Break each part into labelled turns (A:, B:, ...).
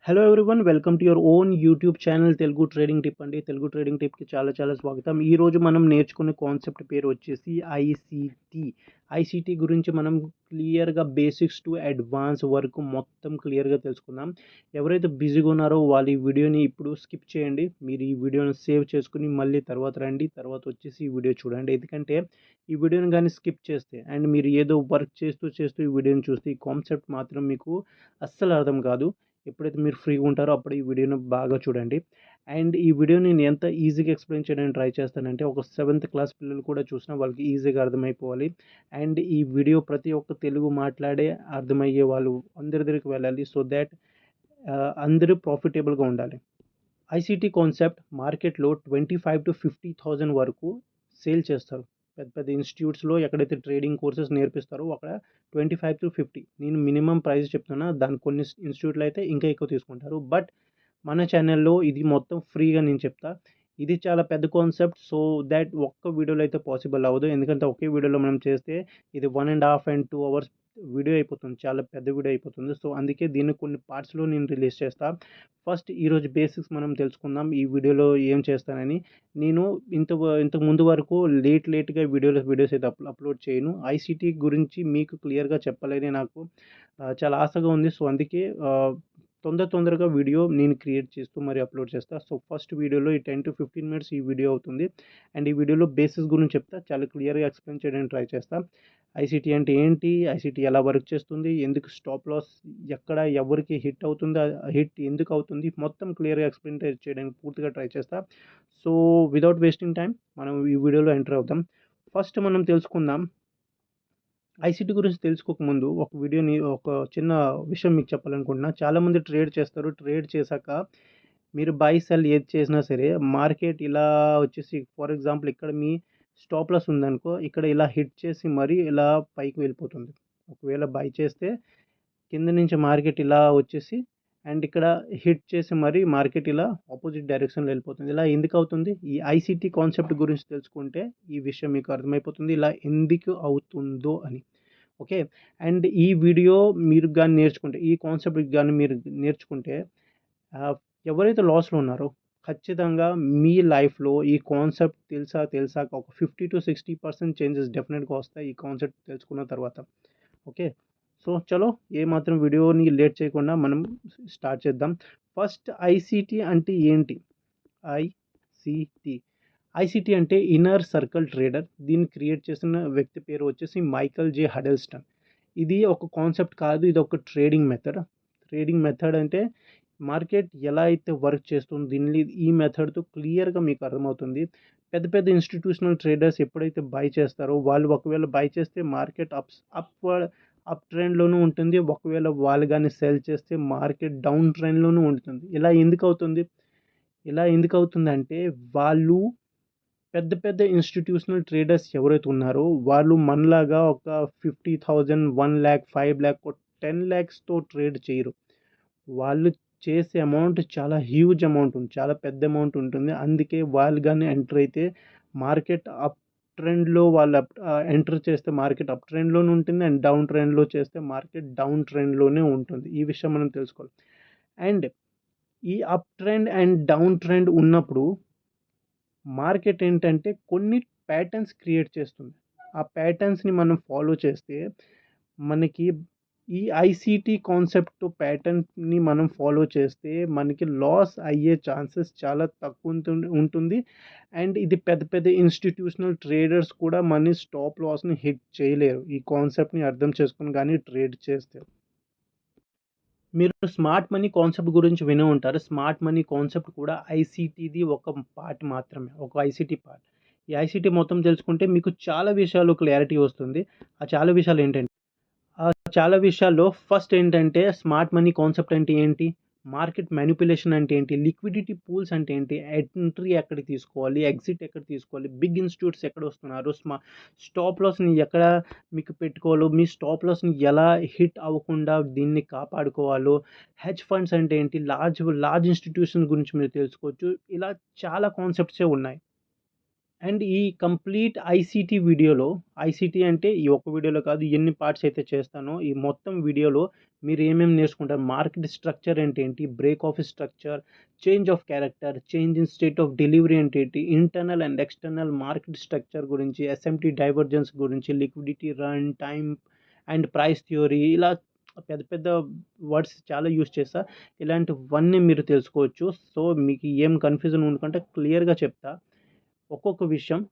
A: Hello everyone, welcome to your own YouTube channel Telugu trading tip అండి. Telugu trading టిప్కి చాలా స్వాగతం. ఈరోజు మనం నేర్చుకునే కాన్సెప్ట్ పేరు వచ్చేసి ఐసీటీ గురించి మనం క్లియర్గా బేసిక్స్ టు అడ్వాన్స్ వరకు మొత్తం క్లియర్గా తెలుసుకుందాం. ఎవరైతే బిజీగా ఉన్నారో వాళ్ళు ఈ వీడియోని ఇప్పుడు స్కిప్ చేయండి. మీరు ఈ వీడియోని సేవ్ చేసుకుని మళ్ళీ తర్వాత రండి, తర్వాత వచ్చేసి ఈ వీడియో చూడండి. ఎందుకంటే ఈ వీడియోని కానీ స్కిప్ చేస్తే అండ్ మీరు ఏదో వర్క్ చేస్తూ ఈ వీడియోని చూస్తే ఈ కాన్సెప్ట్ మాత్రం మీకు అస్సలు అర్థం కాదు. ఎప్పుడైతే మీరు ఫ్రీగా ఉంటారో అప్పుడు ఈ వీడియోని బాగా చూడండి. అండ్ ఈ వీడియోని నేను ఎంత ఈజీగా ఎక్స్ప్లెయిన్ చేయడానికి ట్రై చేస్తానంటే ఒక 7th క్లాస్ పిల్లలు కూడా చూసినా వాళ్ళకి ఈజీగా అర్థమైపోవాలి. అండ్ ఈ వీడియో ప్రతి ఒక్క తెలుగు మాట్లాడే అర్థమయ్యే వాళ్ళు అందరి దగ్గరికి వెళ్ళాలి. సో దాట్ అందరూ ప్రాఫిటబుల్గా ఉండాలి. ఐసీటీ కాన్సెప్ట్ మార్కెట్లో 25,000 to 50,000 వరకు సేల్ చేస్తారు. పెద్ద పెద్ద ఇన్స్టిట్యూట్స్లో ఎక్కడైతే ట్రేడింగ్ కోర్సెస్ నేర్పిస్తారో అక్కడ 25-50 నేను మినిమం ప్రైస్ చెప్తున్నా. దాని కొన్ని ఇన్స్టిట్యూట్లు అయితే ఇంకా ఎక్కువ తీసుకుంటారు. బట్ మన ఛానల్లో ఇది మొత్తం ఫ్రీగా నేను చెప్తా. ఇది చాలా పెద్ద కాన్సెప్ట్. సో దాట్ ఒక్క వీడియోలో అయితే పాసిబుల్ అవ్వదు. ఎందుకంటే ఒకే వీడియోలో మనం చేస్తే ఇది 1.5 and 2 hours వీడియో అయిపోతుంది. చాలా పెద్ద వీడియో అయిపోతుంది. సో అందుకే దీన్ని కొన్ని పార్ట్స్లో నేను రిలీజ్ చేస్తా. ఫస్ట్ ఈరోజు బేసిక్స్ మనం తెలుసుకుందాం. ఈ వీడియోలో ఏం చేస్తానని. నేను ఇంతకు ముందు వరకు లేట్గా వీడియోస్ అయితే అప్లోడ్ చేయను. ఐసీటీ గురించి మీకు క్లియర్గా చెప్పాలని నాకు చాలా ఆశగా ఉంది. సో అందుకే తొందరగా వీడియో నేను క్రియేట్ చేస్తూ మరి అప్లోడ్ చేస్తా. సో ఫస్ట్ వీడియోలో ఈ 10-15 minutes ఈ వీడియో అవుతుంది. అండ్ ఈ వీడియోలో బేసిక్స్ గురించి చెప్తా. చాలా క్లియర్గా ఎక్స్ప్లెయిన్ చేయడానికి ట్రై చేస్తా. ఐసీటీ అంటే ఏంటి, ఐసీటీ ఎలా వర్క్ చేస్తుంది, ఎందుకు స్టాప్ లాస్ ఎక్కడ ఎవరికి హిట్ అవుతుంది, హిట్ ఎందుకు అవుతుంది, మొత్తం క్లియర్గా ఎక్స్ప్లెయిన్ చేయడానికి పూర్తిగా ట్రై చేస్తా. సో వితౌట్ వేస్టింగ్ టైం మనం ఈ వీడియోలో ఎంటర్ అవుతాం. ఫస్ట్ మనం తెలుసుకుందాం. ఐసీటీ గురించి తెలుసుకోకముందు ఒక చిన్న విషయం మీకు చెప్పాలనుకుంటున్నా. చాలామంది ట్రేడ్ చేస్తారు. ట్రేడ్ చేశాక మీరు బై సెల్ ఏది చేసినా సరే మార్కెట్ ఇలా వచ్చేసి ఫర్ ఎగ్జాంపుల్ ఇక్కడ మీ స్టాప్ లాస్ ఉందనుకో, ఇక్కడ ఇలా హిట్ చేసి మరీ ఇలా పైకి వెళ్ళిపోతుంది. ఒకవేళ బై చేస్తే కింద నుంచి మార్కెట్ ఇలా వచ్చేసి అండ్ ఇక్కడ హిట్ చేసి మరీ మార్కెట్ ఇలా ఆపోజిట్ డైరెక్షన్లో వెళ్ళిపోతుంది. ఇలా ఎందుకు అవుతుంది? ఈ ఐసీటీ కాన్సెప్ట్ గురించి తెలుసుకుంటే ఈ విషయం మీకు అర్థమైపోతుంది ఇలా ఎందుకు అవుతుందో అని. ఓకే. అండ్ ఈ వీడియో మీరు కానీ నేర్చుకుంటే, ఈ కాన్సెప్ట్ కానీ మీరు నేర్చుకుంటే ఎవరైతే లాస్లో ఉన్నారో ఖచ్చితంగా మీ లైఫ్లో ఈ కాన్సెప్ట్ తెలిసాక ఒక 50-60% చేంజెస్ డెఫినెట్గా వస్తాయి ఈ కాన్సెప్ట్ తెలుసుకున్న తర్వాత. ఓకే. సో చలో ఏమాత్రం వీడియోని లేట్ చేయకుండా మనం స్టార్ట్ చేద్దాం. ఫస్ట్ ఐసీటీ అంటే ఏంటి? ఐసీటీ అంటే ఇన్నర్ సర్కిల్ ట్రేడర్. దీన్ని క్రియేట్ చేసిన వ్యక్తి పేరు వచ్చేసి మైకల్ జే హడెల్స్టన్. ఇది ఒక కాన్సెప్ట్ కాదు, ఇది ఒక ట్రేడింగ్ మెథడ్ అంటే మార్కెట్ ఎలా అయితే వర్క్ చేస్తుంది దీన్ని ఈ మెథడ్తో క్లియర్గా మీకు అర్థమవుతుంది. పెద్ద పెద్ద ఇన్స్టిట్యూషనల్ ట్రేడర్స్ ఎప్పుడైతే బై చేస్తారో వాళ్ళు ఒకవేళ బై చేస్తే మార్కెట్ అప్ ట్రెండ్లోనూ ఉంటుంది. ఒకవేళ వాళ్ళు కానీ సెల్ చేస్తే మార్కెట్ డౌన్ ట్రెండ్లోనూ ఉంటుంది. ఇలా ఎందుకు అవుతుందంటే వాళ్ళు పెద్ద పెద్ద ఇన్స్టిట్యూషనల్ ట్రేడర్స్ ఎవరైతే ఉన్నారో వాళ్ళు మనలాగా ఒక 50,000, 1 lakh, 5 lakh, 10 lakhsతో ట్రేడ్ చేయరు. వాళ్ళు చేసే అమౌంట్ చాలా హ్యూజ్ అమౌంట్ ఉంటుంది, చాలా పెద్ద అమౌంట్ ఉంటుంది. అందుకే వాళ్ళు కానీ ఎంటర్ అయితే మార్కెట్ అప్ ట్రెండ్లో వాళ్ళు ఎంటర్ చేస్తే మార్కెట్ అప్ ట్రెండ్లోనే ఉంటుంది అండ్ డౌన్ ట్రెండ్లో చేస్తే మార్కెట్ డౌన్ ట్రెండ్లోనే ఉంటుంది. ఈ విషయం మనం తెలుసుకోవాలి. అండ్ ఈ up trend and down trend ఉన్నప్పుడు మార్కెట్ ఏంటంటే కొన్ని ప్యాటర్న్స్ క్రియేట్ చేస్తుంది. ఆ ప్యాటర్న్స్ని మనం ఫాలో చేస్తే మనకి ఈ ఐసీటీ కాన్సెప్ట్ ప్యాటర్న్ని మనం ఫాలో చేస్తే మనకి లాస్ అయ్యే ఛాన్సెస్ చాలా తక్కువ ఉంటుంది. అండ్ ఇది పెద్ద పెద్ద ఇన్స్టిట్యూషనల్ ట్రేడర్స్ కూడా మన స్టాప్ లాస్ని హిట్ చేయలేరు ఈ కాన్సెప్ట్ని అర్థం చేసుకుని కానీ ట్రేడ్ చేస్తే. మీరు స్మార్ట్ మనీ కాన్సెప్ట్ గురించి వినే ఉంటారు. స్మార్ట్ మనీ కాన్సెప్ట్ కూడా ఐసీటీది ఒక పార్ట్ మాత్రమే, ఒక ఐసీటీ పార్ట్. ఈ ఐసీటీ మొత్తం తెలుసుకుంటే మీకు చాలా విషయాలు క్లారిటీ వస్తుంది. ఆ చాలా విషయాలు ఏంటంటే చాలా విషయాల్లో ఫస్ట్ ఏంటంటే స్మార్ట్ మనీ కాన్సెప్ట్ అంటే ఏంటి, మార్కెట్ మ్యానిపులేషన్ అంటే ఏంటి, లిక్విడిటీ పూల్స్ అంటే ఏంటి, ఎంట్రీ ఎక్కడ తీసుకోవాలి, ఎగ్జిట్ ఎక్కడ తీసుకోవాలి, బిగ్ ఇన్స్టిట్యూట్స్ ఎక్కడ వస్తున్నారు, స్టాప్ లాస్ని ఎక్కడ మీకు పెట్టుకోవాలో, మీ స్టాప్ లాస్ని ఎలా హిట్ అవ్వకుండా దీన్ని కాపాడుకోవాలో, హెడ్జ్ ఫండ్స్ అంటే ఏంటి, లార్జ్ ఇన్స్టిట్యూషన్స్ గురించి మీరు తెలుసుకోవచ్చు. ఇలా చాలా కాన్సెప్ట్సే ఉన్నాయి. అండ్ ఈ కంప్లీట్ ఐసీటీ అంటే ఈ ఒక్క వీడియోలో కాదు, ఎన్ని పార్ట్స్ అయితే చేస్తానో ఈ మొత్తం వీడియోలో మీరు ఏమేమి నేర్చుకుంటారు, మార్కెట్ స్ట్రక్చర్ అంటే ఏంటి, break of structure, change of character, change in state of delivery అంటే ఏంటి, internal and external market structure గురించి, ఎస్ఎంటీ డైవర్జెన్స్ గురించి, liquidity run time and price theory, ఇలా పెద్ద పెద్ద వర్డ్స్ చాలా యూస్ చేస్తా. ఇలాంటివన్నీ మీరు తెలుసుకోవచ్చు. సో మీకు ఏం కన్ఫ్యూజన్ ఉండకుంటే క్లియర్గా చెప్తా. ఒక్కొక్క విషయం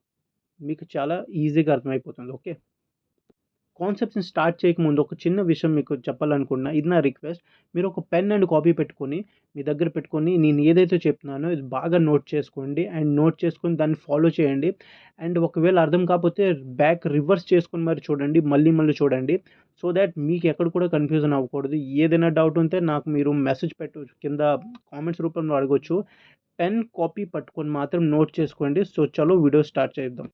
A: మీకు చాలా ఈజీగా అర్థమైపోతుంది. ఓకే, కాన్సెప్ట్స్ని స్టార్ట్ చేయకముందు ఒక చిన్న విషయం మీకు చెప్పాలనుకున్నా, ఇది నా రిక్వెస్ట్. మీరు ఒక పెన్ అండ్ కాపీ పెట్టుకొని మీ దగ్గర పెట్టుకొని నేను ఏదైతే చెప్తున్నానో ఇది బాగా నోట్ చేసుకోండి, అండ్ నోట్ చేసుకొని దాన్ని ఫాలో చేయండి. అండ్ ఒకవేళ అర్థం కాకపోతే బ్యాక్ రివర్స్ చేసుకొని మరి చూడండి, మళ్ళీ మళ్ళీ చూడండి. సో దాట్ మీకు ఎక్కడ కూడా కన్ఫ్యూజన్ అవ్వకూడదు. ఏదైనా డౌట్ ఉంటే నాకు మీరు మెసేజ్ పెట్టవచ్చు, కింద కామెంట్స్ రూపంలో అడగొచ్చు. పెన్ కాపీ పట్టుకొని మాత్రం నోట్ చేసుకోండి. సో చలో వీడియో స్టార్ట్ చేద్దాం.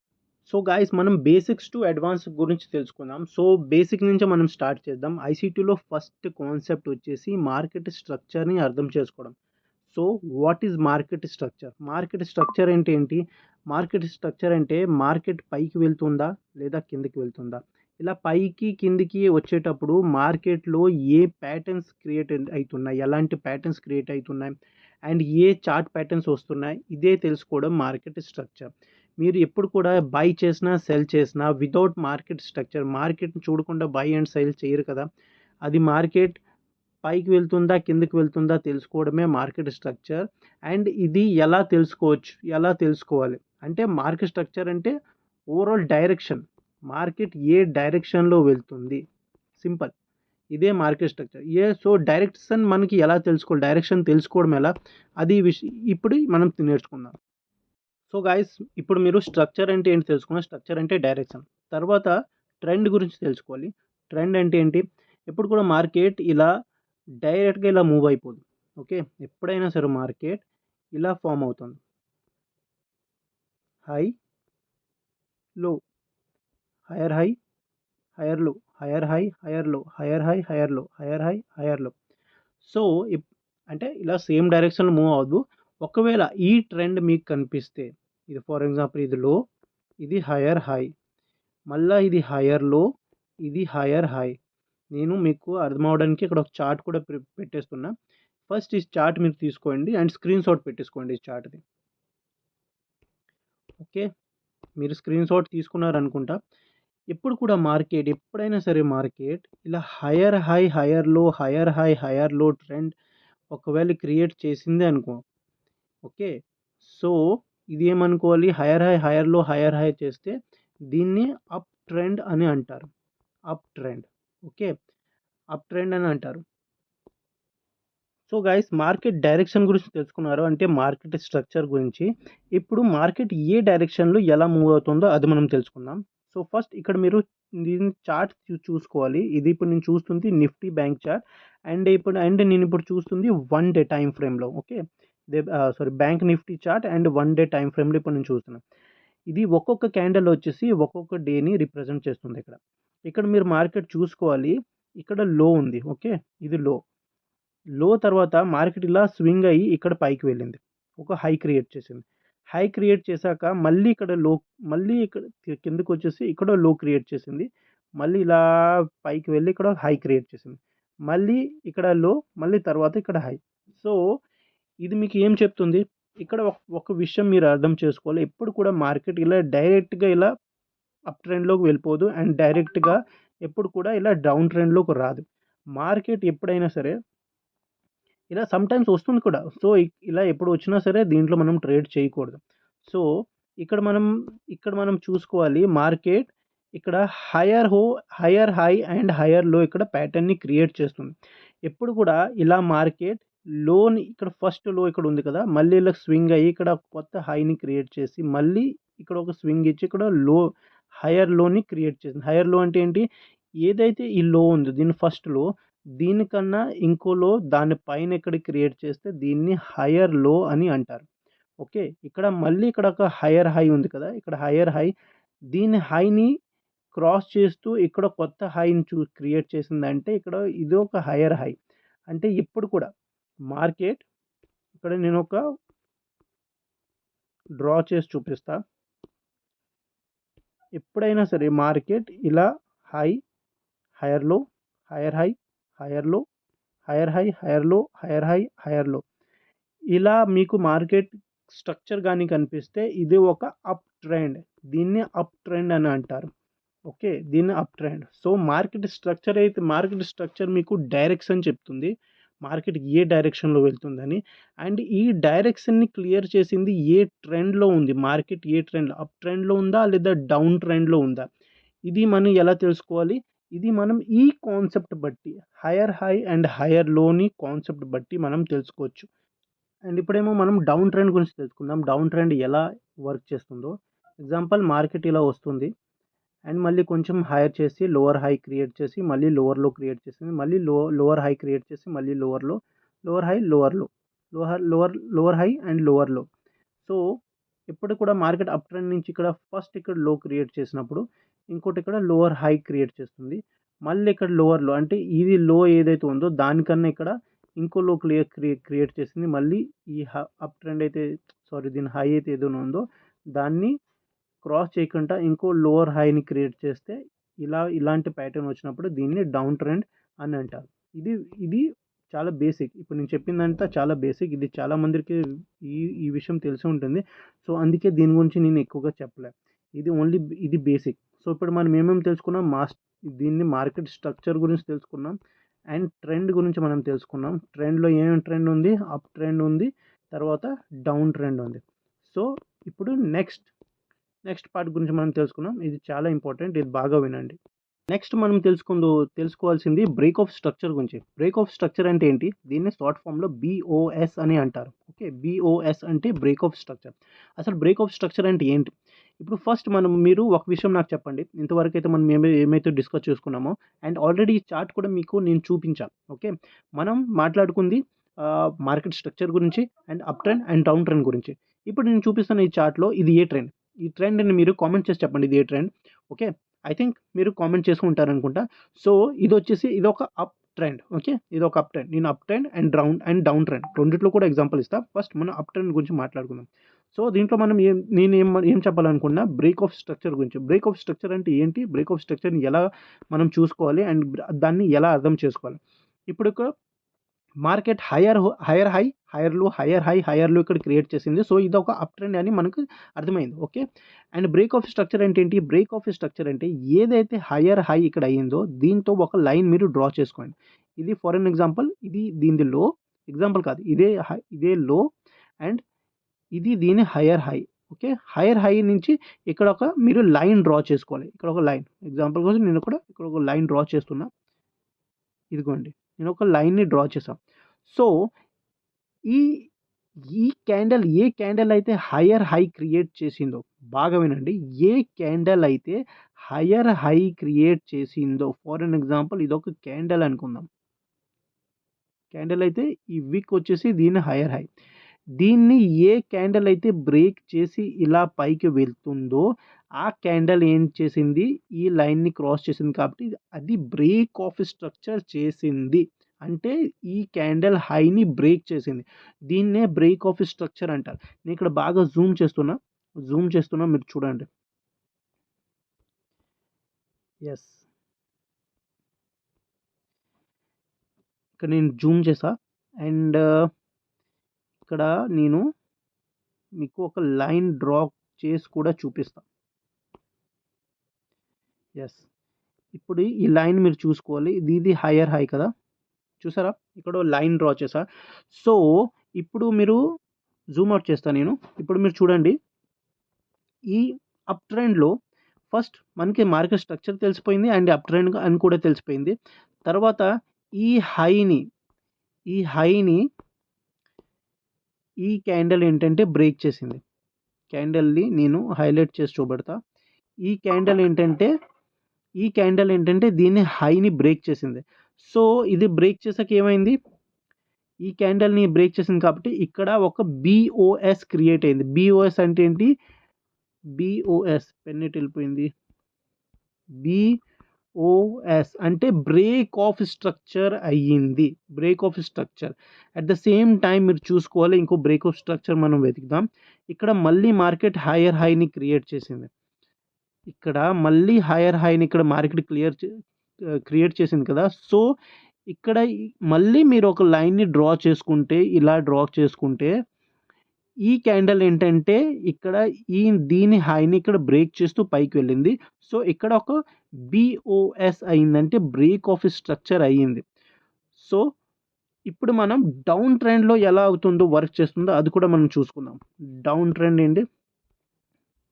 A: సో గాయ్స్, మనం బేసిక్స్ టు అడ్వాన్స్ గురించి తెలుసుకుందాం. సో బేసిక్ నుంచి మనం స్టార్ట్ చేద్దాం. ఐసీటీలో ఫస్ట్ కాన్సెప్ట్ వచ్చేసి మార్కెట్ స్ట్రక్చర్ని అర్థం చేసుకోవడం. So what is market structure? Market structure అంటే ఏంటి? మార్కెట్ స్ట్రక్చర్ అంటే మార్కెట్ పైకి వెళ్తుందా లేదా కిందకి వెళ్తుందా? ఇలా పైకి కిందికి వచ్చేటప్పుడు మార్కెట్లో ఏ ప్యాటర్న్స్ క్రియేట్ అవుతున్నాయి, ఎలాంటి ప్యాటర్న్స్ క్రియేట్ అవుతున్నాయి, అండ్ ఏ చార్ట్ ప్యాటర్న్స్ వస్తున్నాయి, ఇదే తెలుసుకోవడం మార్కెట్ స్ట్రక్చర్. మీరు ఎప్పుడు కూడా బై చేసినా సెల్ చేసినా వితౌట్ మార్కెట్ స్ట్రక్చర్, మార్కెట్ని చూడకుండా బై అండ్ సెల్ చేయరు కదా. అది మార్కెట్ పైకి వెళ్తుందా కిందకి వెళ్తుందా తెలుసుకోవడమే మార్కెట్ స్ట్రక్చర్. అండ్ ఇది ఎలా తెలుసుకోవచ్చు, ఎలా తెలుసుకోవాలి అంటే, మార్కెట్ స్ట్రక్చర్ అంటే ఓవరాల్ డైరెక్షన్, మార్కెట్ ఏ డైరెక్షన్లో వెళ్తుంది, సింపుల్. ఇదే మార్కెట్ స్ట్రక్చర్. సో డైరెక్షన్ మనకి ఎలా తెలుసుకోవాలి, డైరెక్షన్ తెలుసుకోవడం ఎలా, అది ఇప్పుడు మనం నేర్చుకుందాం. సో గాయస్, ఇప్పుడు మీరు స్ట్రక్చర్ అంటే ఏంటి తెలుసుకున్నారు. స్ట్రక్చర్ అంటే డైరెక్షన్. తర్వాత ట్రెండ్ గురించి తెలుసుకోవాలి. ట్రెండ్ అంటే ఏంటి? ఎప్పుడు కూడా మార్కెట్ ఇలా డైరెక్ట్గా ఇలా మూవ్ అయిపోదు. ఓకే, ఎప్పుడైనా సరే మార్కెట్ ఇలా ఫామ్ అవుతుంది. హై లో, హైయర్ హై, హైయర్ లో, హైయర్ హై, హైయర్ లో, హైయర్ హై, హైయర్ లో, హైయర్ హై, హైయర్ లో. సో అంటే ఇలా సేమ్ డైరెక్షన్లో మూవ్ అవ్వదు. ఒకవేళ ఈ ట్రెండ్ మీకు కనిపిస్తే, ఇది ఫర్ ఎగ్జాంపుల్ ఇది లో, ఇది హైయర్ హై, మళ్ళీ ఇది హైయర్ లో, ఇది హైయర్ హై. నేను మీకు అర్థం అవడానికి ఇక్కడ ఒక చార్ట్ కూడా పెట్టేస్తున్నా. ఫస్ట్ ఈ చార్ట్ మీరు తీసుకోండి అండ్ స్క్రీన్ షాట్ పెట్టేసుకోండి ఈ చార్ట్ది. ఓకే, మీరు స్క్రీన్ షాట్ తీసుకున్నారనుకుంటా. ఎప్పుడు కూడా మార్కెట్, ఎప్పుడైనా సరే మార్కెట్ ఇలా హైయర్ హై, హైయర్ లో, హైయర్ హై, హైయర్ లో ట్రెండ్ ఒకవేళ క్రియేట్ చేసింది అనుకో. ఓకే, సో ఇది ఏమనుకోవాలి, హైయర్ హై, హైయర్ లో, హైయర్ హై చేస్తే దీన్ని అప్ ట్రెండ్ అని అంటారు. Up trend. Okay, up trend అని అంటారు. సో గైస్, మార్కెట్ డైరెక్షన్ గురించి తెలుసుకున్నారు అంటే మార్కెట్ స్ట్రక్చర్ గురించి. ఇప్పుడు మార్కెట్ ఏ డైరెక్షన్లో ఎలా మూవ్ అవుతుందో అది మనం తెలుసుకుందాం. సో ఫస్ట్ ఇక్కడ మీరు దీని చార్ట్ చూసుకోవాలి. ఇది ఇప్పుడు నేను చూస్తుంది నిఫ్టీ బ్యాంక్ చార్ట్, అండ్ నేను ఇప్పుడు చూస్తుంది 1 డే టైం ఫ్రేమ్లో. Okay, bank Nifty chart and 1 day time ఫ్రేమ్లో ఇప్పుడు నేను చూస్తున్నాను. ఇది ఒక్కొక్క క్యాండిల్ వచ్చేసి ఒక్కొక్క డేని రిప్రజెంట్ చేస్తుంది. ఇక్కడ ఇక్కడ మీరు మార్కెట్ చూసుకోవాలి. ఇక్కడ లో ఉంది. ఓకే, ఇది లో. లో తర్వాత మార్కెట్ ఇలా స్వింగ్ అయ్యి ఇక్కడ పైకి వెళ్ళింది, ఒక హై క్రియేట్ చేసింది. హై క్రియేట్ చేశాక మళ్ళీ ఇక్కడ లో, మళ్ళీ ఇక్కడ కిందకు వచ్చేసి ఇక్కడ లో క్రియేట్ చేసింది. మళ్ళీ ఇలా పైకి వెళ్ళి ఇక్కడ హై క్రియేట్ చేసింది. మళ్ళీ ఇక్కడ లో, మళ్ళీ తర్వాత ఇక్కడ హై. సో ఇది మీకు ఏం చెప్తుంది? ఇక్కడ ఒక విషయం మీరు అర్థం చేసుకోవాలి. ఎప్పుడు కూడా మార్కెట్ ఇలా డైరెక్ట్గా ఇలా అప్ ట్రెండ్లోకి వెళ్ళిపోదు, అండ్ డైరెక్ట్గా ఎప్పుడు కూడా ఇలా డౌన్ ట్రెండ్లోకి రాదు. మార్కెట్ ఎప్పుడైనా సరే ఇలా సమ్‌టైమ్స్ వస్తుంది కూడా. సో ఇలా ఎప్పుడు వచ్చినా సరే దీంట్లో మనం ట్రేడ్ చేయకూడదు. సో ఇక్కడ మనం చూసుకోవాలి, మార్కెట్ ఇక్కడ హైయర్ హై అండ్ హైయర్ లో ఇక్కడ ప్యాటర్న్‌ని క్రియేట్ చేస్తుంది. ఎప్పుడు కూడా ఇలా మార్కెట్ లోని ఇక్కడ ఫస్ట్ లో ఇక్కడ ఉంది కదా, మళ్ళీ ఇలా స్వింగ్ అయ్యి ఇక్కడ కొత్త హైని క్రియేట్ చేసి మళ్ళీ ఇక్కడ ఒక స్వింగ్ ఇచ్చి ఇక్కడ లో, హైయర్ లోని క్రియేట్ చేసింది. హైయర్ లో అంటే ఏంటి? ఏదైతే ఈ లో ఉందో దీని ఫస్ట్ లో, దీనికన్నా ఇంకో లో దాని పైన ఇక్కడ క్రియేట్ చేస్తే దీన్ని హైయర్ లో అని అంటారు. ఓకే, ఇక్కడ మళ్ళీ ఇక్కడ ఒక హైయర్ హై ఉంది కదా, ఇక్కడ హైయర్ హై, దీని హైని క్రాస్ చేస్తూ ఇక్కడ కొత్త హైని క్రియేట్ చేసిందంటే ఇక్కడ ఇది ఒక హైయర్ హై. అంటే ఇప్పుడు కూడా మార్కెట్, ఇక్కడ నేను ఒక డ్రా చేసి చూపిస్తా. ఎప్పుడైనా సరే మార్కెట్ ఇలా హై, హైయర్ లో, హైయర్ హై, హైయర్ లో, హైయర్ హై, హైయర్ లో, హైయర్ హై, హైయర్ లో. ఇలా మీకు మార్కెట్ స్ట్రక్చర్ కానీ కనిపిస్తే ఇది ఒక అప్ ట్రెండ్. దీన్ని అప్ ట్రెండ్ అని అంటారు. ఓకే, దీన్ని up trend. So market structure మీకు డైరెక్షన్ చెప్తుంది, మార్కెట్ ఏ డైరెక్షన్లో వెళ్తుందని. అండ్ ఈ డైరెక్షన్ని క్లియర్ చేసింది ఏ ట్రెండ్లో ఉంది, మార్కెట్ ఏ ట్రెండ్, అప్ ట్రెండ్లో ఉందా లేదా డౌన్ ట్రెండ్లో ఉందా. ఇది మనం ఎలా తెలుసుకోవాలి, ఇది మనం ఈ కాన్సెప్ట్ బట్టి, హైయర్ హై అండ్ హైయర్ లోని కాన్సెప్ట్ బట్టి మనం తెలుసుకోవచ్చు. అండ్ ఇప్పుడేమో మనం డౌన్ ట్రెండ్ గురించి తెలుసుకుందాం, డౌన్ ట్రెండ్ ఎలా వర్క్ చేస్తుందో. ఎగ్జాంపుల్, మార్కెట్ ఇలా వస్తుంది అండ్ మళ్ళీ కొంచెం హైయర్ చేసి లోవర్ హై క్రియేట్ చేసి మళ్ళీ లోవర్ లో క్రియేట్ చేసింది, మళ్ళీ లోవర్ హై క్రియేట్ చేసి మళ్ళీ లోవర్ లో, లోవర్ హై, లోవర్ లో, లోవర్ హై అండ్ లోవర్ లో. సో ఇప్పుడు కూడా మార్కెట్ అప్ ట్రెండ్ నుంచి ఇక్కడ లో క్రియేట్ చేసినప్పుడు ఇంకోటి ఇక్కడ లోవర్ హై క్రియేట్ చేస్తుంది, మళ్ళీ ఇక్కడ లోవర్ లో, అంటే ఇది లో ఏదైతే ఉందో దానికన్నా ఇక్కడ ఇంకో లో క్రియేట్ చేసింది, మళ్ళీ ఈ అప్ ట్రెండ్ అయితే, సారీ, దీని హై అయితే ఏదైనా ఉందో దాన్ని క్రాస్ చేయకుండా ఇంకో లోవర్ హైని క్రియేట్ చేస్తే ఇలాంటి ప్యాటర్న్ వచ్చినప్పుడు దీన్ని డౌన్ ట్రెండ్ అని అంటారు. ఇది ఇది చాలా బేసిక్. ఇప్పుడు నేను చెప్పిందంతా చాలా బేసిక్, ఇది చాలా మందికి ఈ ఈ విషయం తెలిసి ఉంటుంది. సో అందుకే దీని గురించి నేను ఎక్కువగా చెప్పలే, ఇది బేసిక్. సో ఇప్పుడు మనం ఏమేమి తెలుసుకున్నాం, దీన్ని మార్కెట్ స్ట్రక్చర్ గురించి తెలుసుకున్నాం అండ్ ట్రెండ్ గురించి మనం తెలుసుకున్నాం. ట్రెండ్లో ఏమేమి ట్రెండ్ ఉంది, అప్ ట్రెండ్ ఉంది, తర్వాత డౌన్ ట్రెండ్ ఉంది. సో ఇప్పుడు నెక్స్ట్ పార్ట్ గురించి మనం తెలుసుకున్నాం, ఇది చాలా ఇంపార్టెంట్, ఇది బాగా వినండి. నెక్స్ట్ మనం తెలుసుకోవాల్సింది బ్రేక్ ఆఫ్ స్ట్రక్చర్ గురించి. బ్రేక్ ఆఫ్ స్ట్రక్చర్ అంటే ఏంటి, దీన్ని షార్ట్ ఫామ్లో BOS అని అంటారు. ఓకే, BOS అంటే బ్రేక్ ఆఫ్ స్ట్రక్చర్. అసలు బ్రేక్ ఆఫ్ స్ట్రక్చర్ అంటే ఏంటి, ఇప్పుడు ఫస్ట్ మీరు ఒక విషయం నాకు చెప్పండి. ఇంతవరకు అయితే మనం ఏమైతే డిస్కస్ చేసుకున్నామో అండ్ ఆల్రెడీ ఈ చార్ట్ కూడా మీకు నేను చూపించాను. ఓకే, మనం మాట్లాడుకుంది మార్కెట్ స్ట్రక్చర్ గురించి and up trend and down trend గురించి. ఇప్పుడు నేను చూపిస్తున్న ఈ చార్ట్లో ఇది ఏ ట్రెండ్, ఈ ట్రెండ్ని మీరు కామెంట్ చేసి చెప్పండి ఇది ఏ ట్రెండ్. ఓకే, ఐ థింక్ మీరు కామెంట్ చేసుకుంటారనుకుంటా. సో ఇది ఒక అప్ ట్రెండ్. ఓకే, ఇది ఒక అప్ ట్రెండ్. నేను up trend and down trend రెండిట్లో కూడా ఎగ్జాంపుల్ ఇస్తాను. ఫస్ట్ మనం అప్ ట్రెండ్ గురించి మాట్లాడుకుందాం. సో దీంట్లో మనం ఏం చెప్పాలనుకున్నా, బ్రేక్ ఆఫ్ స్ట్రక్చర్ గురించి. బ్రేక్ ఆఫ్ స్ట్రక్చర్ అంటే ఏంటి, బ్రేక్ ఆఫ్ స్ట్రక్చర్ని ఎలా మనం చూసుకోవాలి అండ్ దాన్ని ఎలా అర్థం చేసుకోవాలి. ఇప్పుడు మార్కెట్ హైయర్ హై, హైయర్ లో ఇక్కడ క్రియేట్ చేసింది. సో ఇది ఒక అప్ ట్రెండ్ అని మనకు అర్థమైంది. Okay, and break of structure అంటే ఏంటి, బ్రేక్ ఆఫ్ స్ట్రక్చర్ అంటే ఏదైతే హైయర్ హై ఇక్కడ అయ్యిందో దీంతో ఒక లైన్ మీరు డ్రా చేసుకోండి. ఇది ఫర్ ఎన్ ఎగ్జాంపుల్, ఇది దీని లో, ఎగ్జాంపుల్ కాదు, ఇదే లో అండ్ ఇది దీని hire high. Okay, hire high నుంచి ఇక్కడ మీరు లైన్ డ్రా చేసుకోవాలి. ఇక్కడ ఒక లైన్, ఎగ్జాంపుల్ కోసం నేను ఇక్కడ ఒక లైన్ డ్రా చేస్తున్నా. ఇదిగోండి, నేను ఒక లైన్ని డ్రా చేసాం. సో ఈ ఈ ఏ క్యాండిల్ అయితే హైయర్ హై క్రియేట్ చేసిందో, బాగా వినండి, ఏ క్యాండిల్ అయితే హైయర్ హై క్రియేట్ చేసిందో, ఫర్ ఎన్ ఎగ్జాంపుల్ ఇది ఒక క్యాండిల్ అనుకుందాం. క్యాండిల్ అయితే ఈ వీక్ వచ్చేసి దీని హైయర్ హై, దీన్ని ఏ క్యాండిల్ అయితే బ్రేక్ చేసి ఇలా పైకి వెళ్తుందో ఆ క్యాండిల్ ఏం చేసింది, ఈ లైన్ని క్రాస్ చేసింది, కాబట్టి అది బ్రేక్ ఆఫ్ స్ట్రక్చర్ చేసింది. అంటే ఈ క్యాండిల్ హైని బ్రేక్ చేసింది, దీన్నే బ్రేక్ ఆఫ్ స్ట్రక్చర్ అంటారు. నేను ఇక్కడ బాగా జూమ్ చేస్తున్నా, మీరు చూడండి. ఎస్, ఇక్కడ నేను జూమ్ చేసా అండ్ ఇక్కడ నేను మీకు ఒక లైన్ డ్రా చేసి కూడా చూపిస్తా. ఎస్, ఇప్పుడు ఈ లైన్ మీరు చూసుకోవాలి, ఇది హైయర్ హై కదా, చూసారా, ఇక్కడ లైన్ డ్రా చేసా. సో ఇప్పుడు మీరు జూమ్ అవుట్ చేస్తాను నేను. ఇప్పుడు మీరు చూడండి, ఈ అప్ ట్రెండ్లో ఫస్ట్ మనకి మార్కెట్ స్ట్రక్చర్ తెలిసిపోయింది అండ్ అప్ ట్రెండ్ అని కూడా తెలిసిపోయింది. తర్వాత ఈ హైని ఈ క్యాండిల్ ఏంటంటే బ్రేక్ చేసింది. క్యాండిల్ని నేను హైలైట్ చేసి చూపెడతా. ఈ క్యాండిల్ ఏంటంటే దీన్ని హైని బ్రేక్ చేసింది. సో ఇది బ్రేక్ చేసాక ఏమైంది, ఈ క్యాండిల్ని బ్రేక్ చేసింది కాబట్టి ఇక్కడ ఒక BOS క్రియేట్ అయింది. BOS అంటే ఏంటి, BOS పెన్ ఎటు వెళ్ళిపోయింది, BOS అంటే బ్రేక్ ఆఫ్ స్ట్రక్చర్ అయ్యింది, break of structure. At the same time మీరు చూసుకోవాలి, ఇంకో బ్రేక్ ఆఫ్ స్ట్రక్చర్ మనం వెతుకుదాం. ఇక్కడ మళ్ళీ మార్కెట్ హైయర్ హైని క్రియేట్ చేసింది, ఇక్కడ మళ్ళీ హైయర్ హైని ఇక్కడ మార్కెట్ క్రియేట్ చేసింది కదా. సో ఇక్కడ మళ్ళీ మీరు ఒక లైన్ని డ్రా చేసుకుంటే, ఇలా డ్రా చేసుకుంటే ఈ క్యాండిల్ ఏంటంటే ఇక్కడ దీని హైని ఇక్కడ బ్రేక్ చేస్తూ పైకి వెళ్ళింది. సో ఇక్కడ ఒక BOS అయిందంటే బ్రేక్ ఆఫ్ స్ట్రక్చర్ అయ్యింది. సో ఇప్పుడు మనం డౌన్ ట్రెండ్‌లో ఎలా అవుతుందో వర్క్ చేస్తుందో అది కూడా మనం చూసుకుందాం. డౌన్ ట్రెండ్ ఏంటి?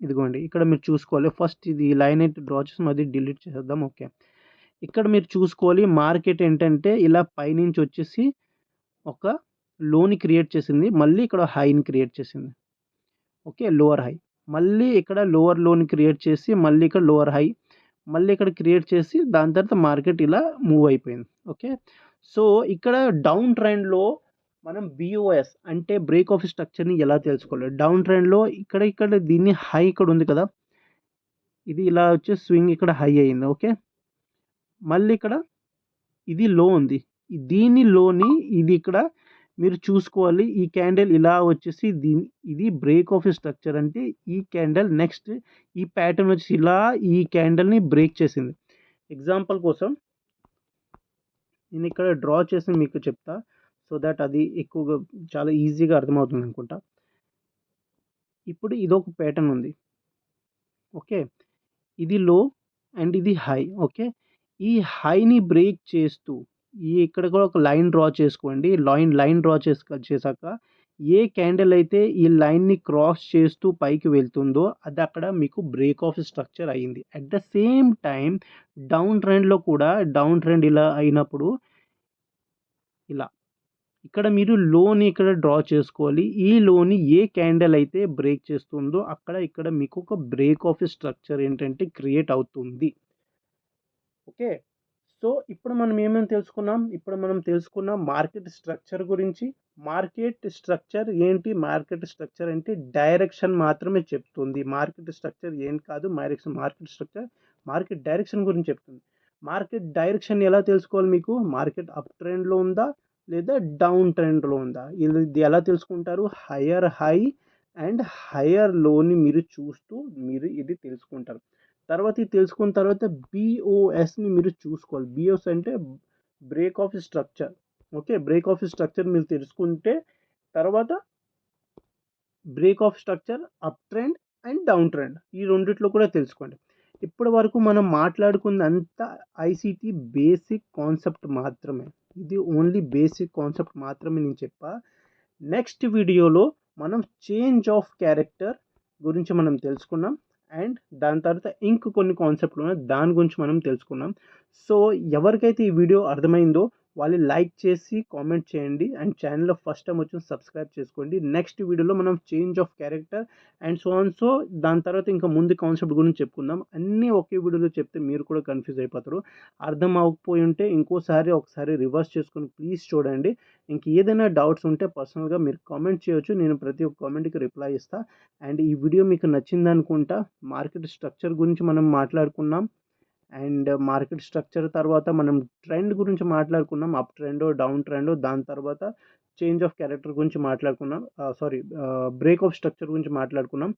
A: ఇదిగోండి ఇక్కడ మీరు చూసుకోవాలి. ఫస్ట్ ఇది లైన్ అయితే డ్రా చేసాం, అది డిలీట్ చేసేద్దాం. ఓకే. ఇక్కడ మీరు చూసుకోవాలి మార్కెట్ ఏంటంటే ఇలా పైనుంచి వచ్చేసి ఒక లోని క్రియేట్ చేసింది. మళ్ళీ ఇక్కడ హైని క్రియేట్ చేసింది. ఓకే. Lower high. మళ్ళీ ఇక్కడ లోవర్ లోని క్రియేట్ చేసి మళ్ళీ ఇక్కడ లోవర్ హై. మళ్ళీ ఇక్కడ క్రియేట్ చేసి దాని తర్వాత మార్కెట్ ఇలా మూవ్ అయిపోయింది. ఓకే. సో ఇక్కడ డౌన్ ట్రెండ్‌లో మనం BOS అంటే బ్రేక్ ఆఫ్ స్ట్రక్చర్‌ని ఎలా తెలుసుకోవాలి? డౌన్ ట్రెండ్‌లో ఇక్కడ దీన్ని హై ఇక్కడ ఉంది కదా! ఇది ఇలా వచ్చి స్వింగ్ ఇక్కడ హై అయింది. ఓకే. మళ్ళీ ఇక్కడ ఇది లో ఉంది. దీని లోని ఇది ఇక్కడ మీరు చూసుకోవాలి. ఈ క్యాండిల్ ఇలా వచ్చేసి ఇది బ్రేక్ ఆఫ్ స్ట్రక్చర్ అంటే ఈ క్యాండిల్ నెక్స్ట్ ఈ ప్యాటర్న్ వచ్చి ఇలా ఈ క్యాండిల్‌ని బ్రేక్ చేసింది. ఎగ్జాంపుల్ కోసం నేను ఇక్కడ డ్రా చేసి మీకు చెప్తా. సో దట్ అది ఎక్కువగా చాలా ఈజీగా అర్థమవుతుంది అనుకుంటా. ఇప్పుడు ఇదొక ప్యాటర్న్ ఉంది. ఓకే. ఇది లో అండ్ ఇది హై. ఓకే. ఈ హైని బ్రేక్ చేస్తూ ఇక్కడ కూడా ఒక లైన్ డ్రా చేసుకోండి. లైన్ డ్రా చేశాక ఏ క్యాండిల్ అయితే ఈ లైన్‌ని క్రాస్ చేస్తూ పైకి వెళ్తుందో అది అక్కడ మీకు బ్రేక్ ఆఫ్ స్ట్రక్చర్ అయింది. At the same time down ట్రెండ్‌లో కూడా డౌన్ ట్రెండ్ ఇలా అయినప్పుడు ఇలా ఇక్కడ మీరు లోని ఇక్కడ డ్రా చేసుకోవాలి. ఈ లోని ఏ క్యాండిల్ అయితే బ్రేక్ చేస్తుందో ఇక్కడ మీకు ఒక బ్రేక్ ఆఫ్ స్ట్రక్చర్ ఏంటంటే క్రియేట్ అవుతుంది. ఓకే. సో ఇప్పుడు మనం ఏమేమి తెలుసుకున్నాం? ఇప్పుడు మనం తెలుసుకున్నాం మార్కెట్ స్ట్రక్చర్ గురించి. మార్కెట్ స్ట్రక్చర్ ఏంటి? మార్కెట్ స్ట్రక్చర్ అంటే డైరెక్షన్ మాత్రమే చెప్తుంది. మార్కెట్ స్ట్రక్చర్ ఏం కాదు. మార్కెట్ స్ట్రక్చర్ మార్కెట్ డైరెక్షన్ గురించి చెప్తుంది. మార్కెట్ డైరెక్షన్ ఎలా తెలుసుకోవాలి మీకు? మార్కెట్ అప్ ట్రెండ్‌లో ఉందా? లేదా డౌన్ ట్రెండ్‌లో ఉందా? ఇది ఎలా తెలుసుకుంటారు? హైయర్ హై అండ్ హైయర్ లోని మీరు చూస్తూ మీరు ఇది తెలుసుకుంటారు. తర్వాత ఇది తెలుసుకున్న తర్వాత BOSని మీరు చూసుకోవాలి. BOS అంటే break of structure. Okay. Break of structure మీరు తెలుసుకుంటే తర్వాత break of structure up trend and down trend ఈ రెండిట్లో కూడా తెలుసుకోండి. ఇప్పటి వరకు మనం మాట్లాడుకున్నదంతా ICT బేసిక్ కాన్సెప్ట్ మాత్రమే. ఇది ఓన్లీ బేసిక్ కాన్సెప్ట్ మాత్రమే నేను చెప్పా. నెక్స్ట్ వీడియోలో మనం చేంజ్ ఆఫ్ క్యారెక్టర్ గురించి మనం తెలుసుకున్నాం. అండ్ దాని తర్వాత కొన్ని కాన్సెప్ట్లు ఉన్నాయి. దాని గురించి మనం తెలుసుకున్నాం. సో ఎవరికైతే ఈ వీడియో అర్థమైందో వాళ్ళు లైక్ చేసి కామెంట్ చేయండి. అండ్ ఛానల్‌లో ఫస్ట్ టైం వచ్చి సబ్స్క్రైబ్ చేసుకోండి. నెక్స్ట్ వీడియోలో మనం change of character and so దాని తర్వాత ఇంకా ముందు కాన్సెప్ట్ గురించి చెప్పుకుందాం. అన్నీ ఒకే వీడియోలో చెప్తే మీరు కూడా కన్‌ఫ్యూజ్ అయిపోతారు. అర్థం అవ్వకపోయి ఉంటే ఒకసారి రివర్స్ చేసుకొని ప్లీజ్ చూడండి. ఏదైనా డౌట్స్ ఉంటే పర్సనల్‌గా మీరు కామెంట్ చేయొచ్చు. నేను ప్రతి ఒక్క కామెంట్‌కి రిప్లై ఇస్తా. అండ్ ఈ వీడియో మీకు నచ్చిందనుకుంటా. మార్కెట్ స్ట్రక్చర్ గురించి మనం మాట్లాడుకున్నాం. అండ్ మార్కెట్ స్ట్రక్చర్ తర్వాత మనం ట్రెండ్ గురించి మాట్లాడుకున్నాం. అప్ ట్రెండో, డౌన్ ట్రెండో దాని తర్వాత చేంజ్ ఆఫ్ క్యారెక్టర్ గురించి మాట్లాడుకున్నాం. బ్రేక్ ఆఫ్ స్ట్రక్చర్ గురించి మాట్లాడుకున్నాం.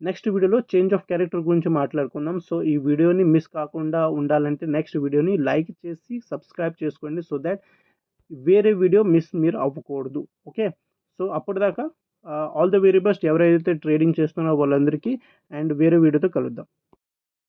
A: నెక్స్ట్ వీడియోలో చేంజ్ ఆఫ్ క్యారెక్టర్ గురించి మాట్లాడుకుందాం. సో ఈ వీడియోని మిస్ కాకుండా ఉండాలంటే నెక్స్ట్ వీడియోని లైక్ చేసి సబ్స్క్రైబ్ చేసుకోండి. సో దట్ వేరే వీడియో మీరు అవ్వకూడదు. ఓకే. సో అప్పటిదాకా ఆల్ ద వెరీ బెస్ట్ ఎవరైతే ట్రేడింగ్ చేస్తున్నారో వాళ్ళందరికీ. అండ్ వేరే వీడియోతో కలుద్దాం.